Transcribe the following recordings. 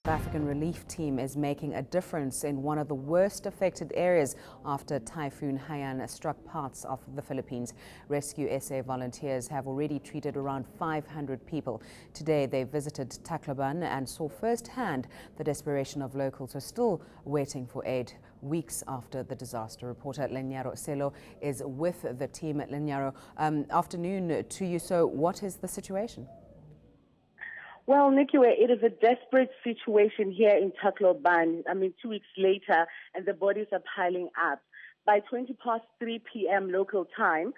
The African relief team is making a difference in one of the worst affected areas after Typhoon Haiyan struck parts of the Philippines. Rescue SA volunteers have already treated around 500 people. Today they visited Tacloban and saw firsthand the desperation of locals who are still waiting for aid weeks after the disaster. Reporter Lenyaro Sello is with the team at Lenyaro. Afternoon to you. So what is the situation? Well, Nikiwe, it is a desperate situation here in Tacloban. 2 weeks later, and the bodies are piling up. By 3 p.m. local time,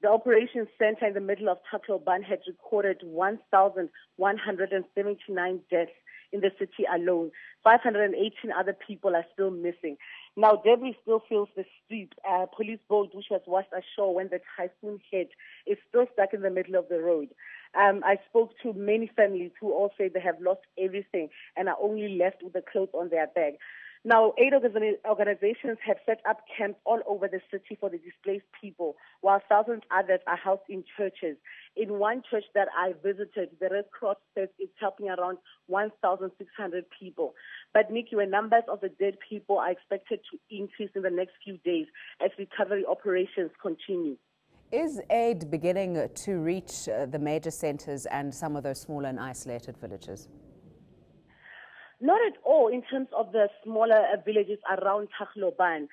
the operations center in the middle of Tacloban had recorded 1,179 deaths in the city alone. 518 other people are still missing. Now, debris still fills the street. Police boat, which was washed ashore when the typhoon hit, is still stuck in the middle of the road. I spoke to many families who all say they have lost everything and are only left with the clothes on their back. Now, aid organizations have set up camps all over the city for the displaced people, while thousands others are housed in churches. In one church that I visited, the Red Cross says it's helping around 1,600 people. But, Nikki, the numbers of the dead people are expected to increase in the next few days as recovery operations continue. Is aid beginning to reach the major centers and some of those smaller and isolated villages? Not at all in terms of the smaller villages around Tacloban.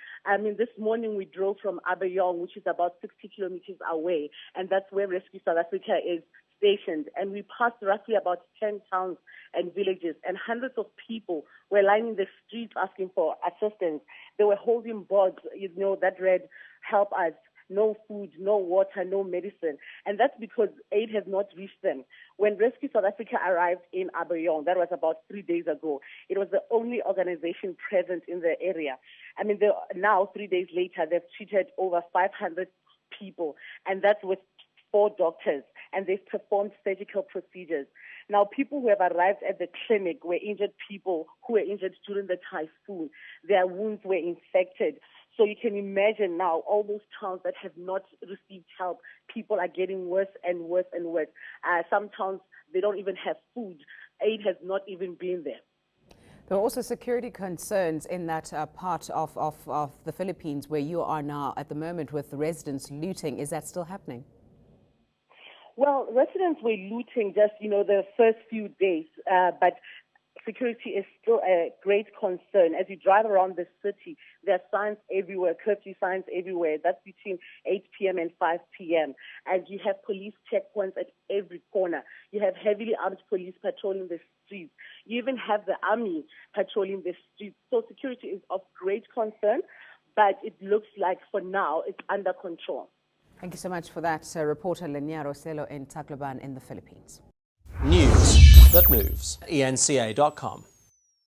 This morning we drove from Abayong, which is about 60 kilometers away, and that's where Rescue South Africa is stationed. And we passed roughly about 10 towns and villages, and hundreds of people were lining the streets asking for assistance. They were holding boards, that read, "Help us." No food, no water, no medicine. And that's because aid has not reached them. When Rescue South Africa arrived in Abayong, that was about 3 days ago, it was the only organization present in the area. Now, 3 days later, they've treated over 500 people, and that's with 4 doctors, and they've performed surgical procedures. Now, people who have arrived at the clinic were injured people who were injured during the typhoon. Their wounds were infected. So you can imagine now all those towns that have not received help, people are getting worse and worse and worse. Some towns, they don't even have food. Aid has not even been there. There are also security concerns in that part of the Philippines where you are now at the moment with the residents looting. Is that still happening? Well, residents were looting just, the first few days, but security is still a great concern. As you drive around the city, there are signs everywhere, curfew signs everywhere. That's between 8 p.m. and 5 p.m. And you have police checkpoints at every corner. You have heavily armed police patrolling the streets. You even have the army patrolling the streets. So security is of great concern, but it looks like for now it's under control. Thank you so much for that, reporter Lenyaro Sello in Tacloban in the Philippines. News that moves. ENCA.com.